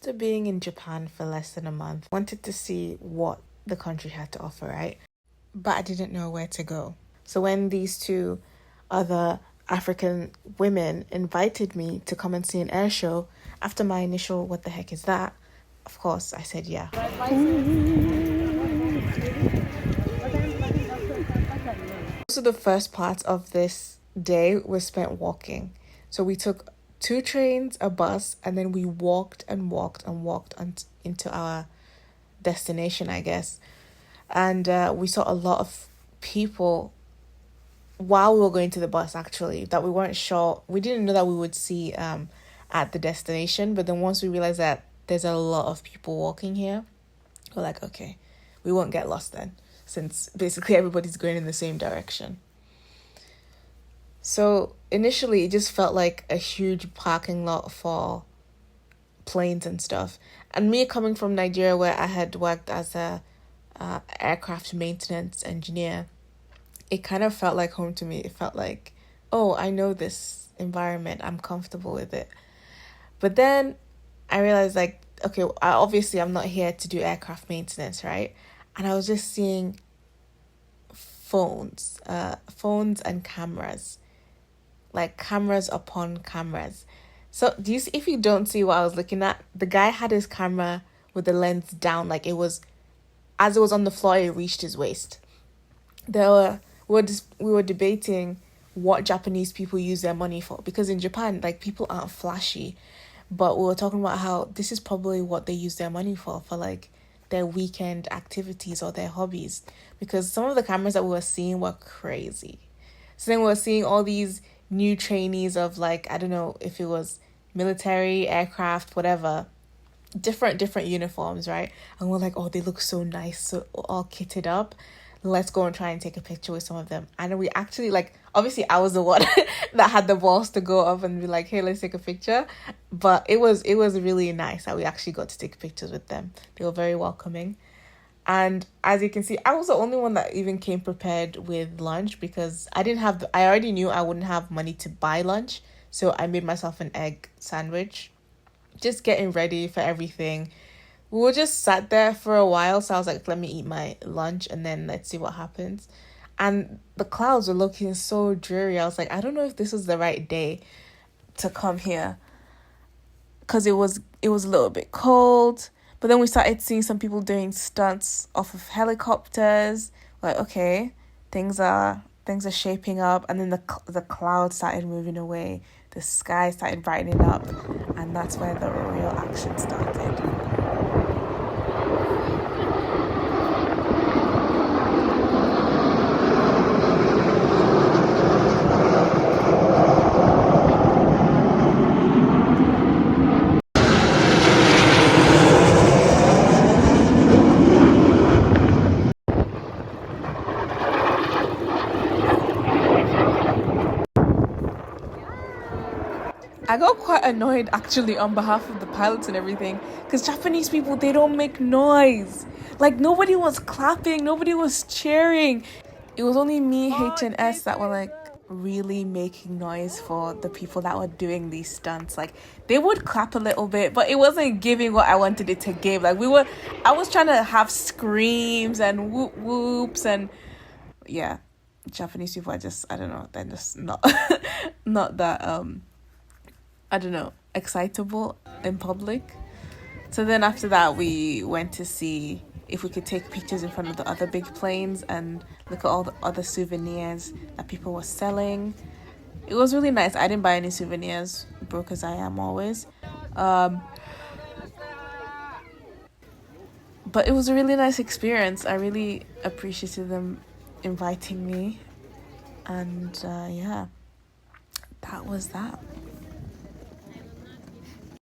after being in Japan for less than a month, wanted to see what the country had to offer, right? But I didn't know where to go. So when these two other African women invited me to come and see an air show, after my initial "what the heck is that?" of course I said yeah. So the first part of this day was spent walking. So we took 2 trains, a bus, and then we walked and walked and walked into our destination, I guess. And we saw a lot of people while we were going to the bus, actually, that we weren't sure. We didn't know that we would see at the destination. But then once we realized that there's a lot of people walking here, we're like, okay, we won't get lost then, since basically everybody's going in the same direction. So initially, it just felt like a huge parking lot for planes and stuff. And me coming from Nigeria, where I had worked as a aircraft maintenance engineer, it kind of felt like home to me. It felt like, oh, I know this environment. I'm comfortable with it. But then I realized, like, okay, I'm not here to do aircraft maintenance, right? And I was just seeing phones and cameras, like cameras upon cameras. So if you don't see what I was looking at, the guy had his camera with the lens down, like as it was on the floor, it reached his waist. We were debating what Japanese people use their money for, because in Japan, like, people aren't flashy, but we were talking about how this is probably what they use their money for like their weekend activities or their hobbies, because some of the cameras that we were seeing were crazy. So then we were seeing all these new trainees of, like, I don't know if it was military, aircraft, whatever, different uniforms, right? And we're like, oh, they look so nice, so all kitted up. Let's go and try and take a picture with some of them. And we actually, like, obviously I was the one that had the balls to go up and be like, hey, let's take a picture. But it was really nice that we actually got to take pictures with them. They were very welcoming. And as you can see, I was the only one that even came prepared with lunch, because I already knew I wouldn't have money to buy lunch. So I made myself an egg sandwich, just getting ready for everything. We were just sat there for a while, so I was like, let me eat my lunch and then let's see what happens. And the clouds were looking so dreary. I was like, I don't know if this was the right day to come here, because it was a little bit cold. But then we started seeing some people doing stunts off of helicopters. Like, okay, things are shaping up. And then the clouds started moving away. The sky started brightening up, and that's where the real action started. I got quite annoyed, actually, on behalf of the pilots and everything, because Japanese people, they don't make noise. Like, nobody was clapping, nobody was cheering. It was only me, H, and S that were, like, really making noise for the people that were doing these stunts. Like, they would clap a little bit, but it wasn't giving what I wanted it to give. Like, I was trying to have screams and whoop whoops, and yeah, Japanese people are just, I don't know, they're just not not that I don't know, excitable in public. So then after that, we went to see if we could take pictures in front of the other big planes and look at all the other souvenirs that people were selling. It was really nice. I didn't buy any souvenirs, broke as I am always. But it was a really nice experience. I really appreciated them inviting me. And yeah, that was that.